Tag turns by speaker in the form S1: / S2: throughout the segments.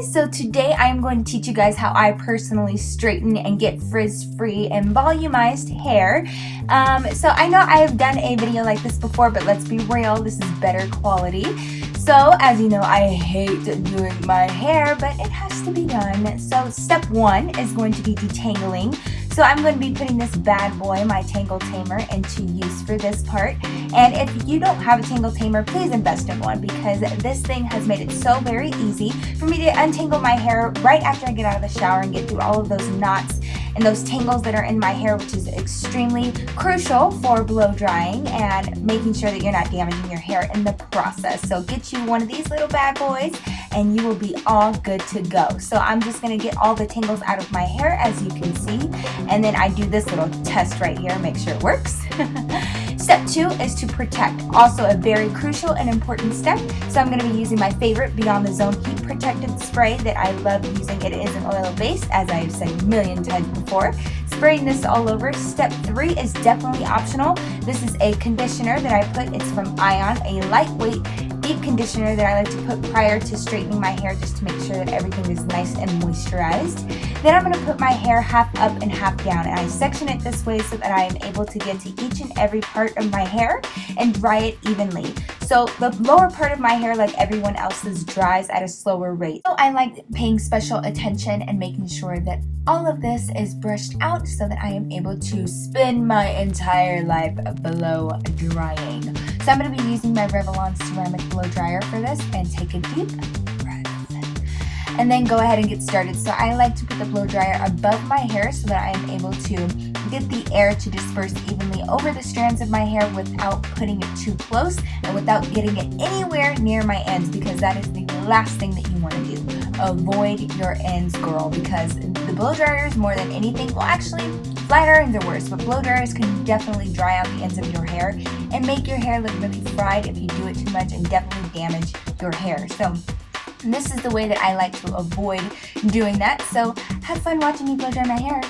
S1: guys, so today I'm going to teach you guys how I personally straighten and get frizz-free and volumized hair. So I know I've done a video like this before, but let's be real, this is better quality. So as you know, I hate doing my hair, but it has to be done. So step one is going to be detangling. So I'm going to be putting this bad boy, my Tangle Tamer, into use for this part. And if you don't have a Tangle Tamer, please invest in one, because this thing has made it so very easy for me to untangle my hair right after I get out of the shower and get through all of those knots and those tangles that are in my hair, which is extremely crucial for blow drying and making sure that you're not damaging your hair in the process. So get you one of these little bad boys and you will be all good to go. So I'm just going to get all the tangles out of my hair, as you can see, and then I do this little test right here, make sure it works. Step two is to protect, also a very crucial and important step. So I'm going to be using my favorite Beyond the Zone Heat Protectant spray that I love using. It is an oil based, as I've said a million times before. Spraying this all over. Step three is definitely optional. This is a conditioner that I put. It's from Ion, a lightweight deep conditioner that I like to put prior to straightening my hair, just to make sure that everything is nice and moisturized. Then I'm going to put my hair half up and half down, and I section it this way so that I am able to get to each and every part of my hair and dry it evenly. So the lower part of my hair, like everyone else's, dries at a slower rate. So I like paying special attention and making sure that all of this is brushed out so that I am able to spend my entire life below drying. So I'm going to be using my Revlon-Ceramic blow dryer for this, and take a deep breath and then go ahead and get started. So I like to put the blow dryer above my hair so that I am able to get the air to disperse evenly over the strands of my hair without putting it too close and without getting it anywhere near my ends, because that is the last thing that you want to do. Avoid your ends, girl, because the blow dryers, more than anything, well, actually flat irons are worse, but blow dryers can definitely dry out the ends of your hair and make your hair look really fried if you do it too much, and definitely damage your hair. So this is the way that I like to avoid doing that. So have fun watching me blow dry my hair.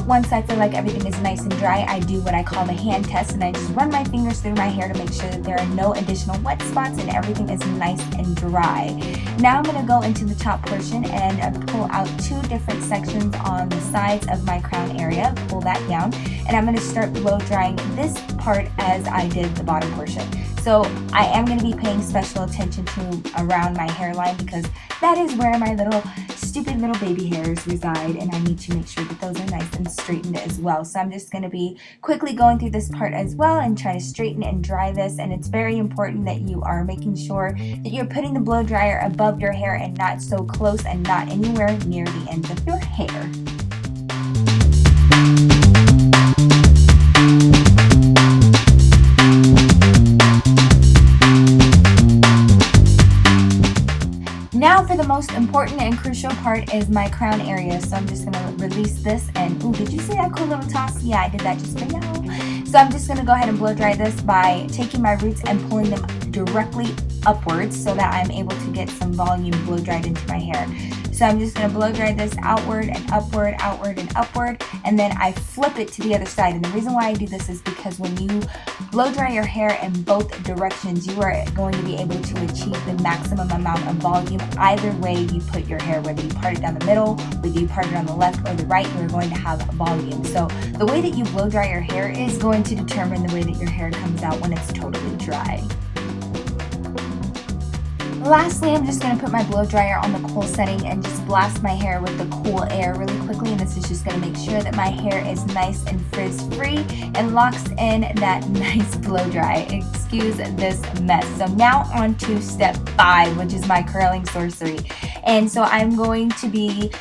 S1: Once I feel like everything is nice and dry, I do what I call the hand test, and I just run my fingers through my hair to make sure that there are no additional wet spots and everything is nice and dry. Now I'm going to go into the top portion and pull out two different sections on the sides of my crown area, pull that down, and I'm going to start blow drying this part as I did the bottom portion. So I am going to be paying special attention to around my hairline, because that is where my little stupid little baby hairs reside, and I need to make sure that those are nice and straightened as well. So I'm just going to be quickly going through this part as well and try to straighten and dry this. And it's very important that you are making sure that you're putting the blow dryer above your hair and not so close and not anywhere near the ends of your hair. Now for the most important and crucial part is my crown area. So I'm just going to release this, and ooh, did you see that cool little toss? Yeah, I did that just for y'all. So I'm just going to go ahead and blow dry this by taking my roots and pulling them directly upwards so that I'm able to get some volume blow dried into my hair. So I'm just going to blow dry this outward and upward, outward and upward, and then I flip it to the other side. And the reason why I do this is because when you blow dry your hair in both directions, you are going to be able to achieve the maximum amount of volume either way you put your hair. Whether you part it down the middle, whether you part it on the left or the right, you're going to have volume. So the way that you blow dry your hair is going to determine the way that your hair comes out when it's totally dry. Lastly, I'm just going to put my blow dryer on the cool setting and just blast my hair with the cool air really quickly, and this is just going to make sure that my hair is nice and frizz-free and locks in that nice blow dry. Excuse this mess. So now on to step 5, which is my curling sorcery. And so I'm going to be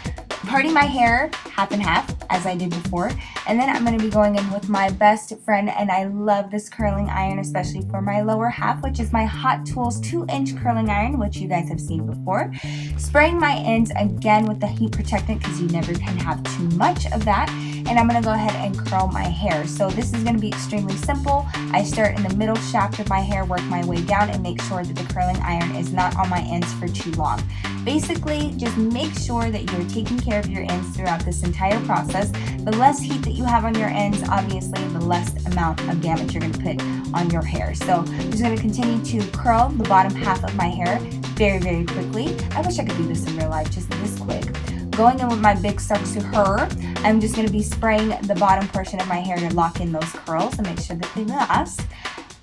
S1: parting my hair half and half, as I did before, and then I'm going to be going in with my best friend, and I love this curling iron, especially for my lower half, which is my Hot Tools 2-inch curling iron, which you guys have seen before. Spraying my ends again with the heat protectant, because you never can have too much of that, and I'm going to go ahead and curl my hair. So this is going to be extremely simple. I start in the middle shaft of my hair, work my way down, and make sure that the curling iron is not on my ends for too long. Basically, just make sure that you're taking care of your ends throughout this entire process. The less heat that you have on your ends, obviously, the less amount of damage you're going to put on your hair. So I'm just going to continue to curl the bottom half of my hair very, very quickly. I wish I could do this in real life, just this quick. Going in with my big SUBCRIBE, I'm just going to be spraying the bottom portion of my hair to lock in those curls and make sure that they last.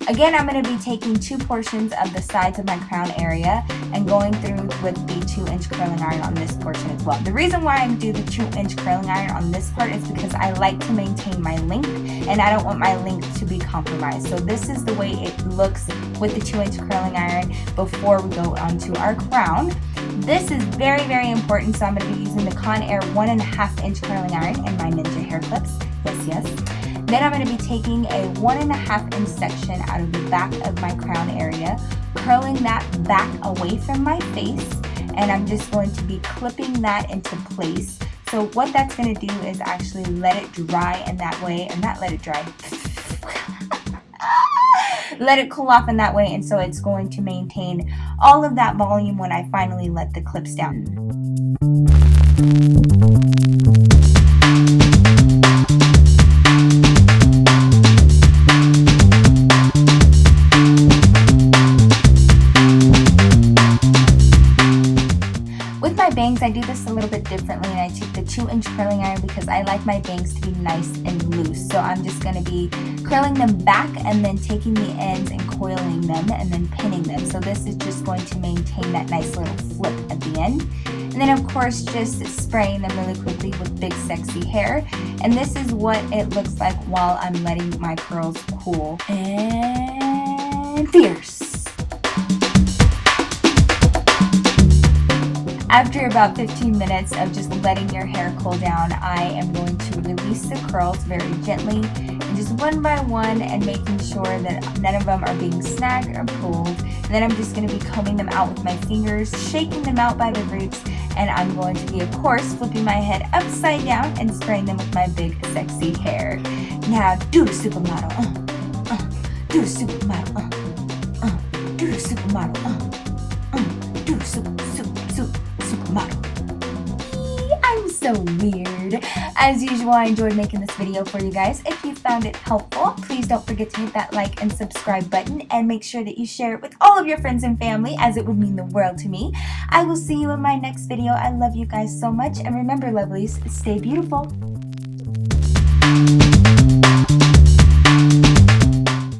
S1: Again, I'm going to be taking 2 portions of the sides of my crown area and going through with the 2-inch curling iron on this portion as well. The reason why I do the 2-inch curling iron on this part is because I like to maintain my length and I don't want my length to be compromised. So this is the way it looks with the 2-inch curling iron before we go onto our crown. This is very, very important, so I'm going to be using the Conair 1.5-inch curling iron in my Ninja hair clips. Yes. Then I'm going to be taking a 1.5-inch section out of the back of my crown area, curling that back away from my face, and I'm just going to be clipping that into place. So what that's going to do is actually let it dry in that way, or not let it dry, let it cool off in that way, and so it's going to maintain all of that volume when I finally let the clips down. Bangs, I do this a little bit differently, and I take the 2-inch curling iron because I like my bangs to be nice and loose. So I'm just going to be curling them back and then taking the ends and coiling them and then pinning them. So this is just going to maintain that nice little flip at the end. And then of course just spraying them really quickly with big sexy hair. And this is what it looks like while I'm letting my curls cool. And fierce. After about 15 minutes of just letting your hair cool down, I am going to release the curls very gently and just one by one and making sure that none of them are being snagged or pulled. And then I'm just going to be combing them out with my fingers, shaking them out by the roots, and I'm going to be, of course, flipping my head upside down and spraying them with my big sexy hair. Now, do the supermodel, do the supermodel, do the supermodel, do the supermodel. I'm so weird. As usual, I enjoyed making this video for you guys. If you found it helpful, please don't forget to hit that like and subscribe button and make sure that you share it with all of your friends and family, as it would mean the world to me. I will see you in my next video. I love you guys so much, and remember, lovelies, stay beautiful.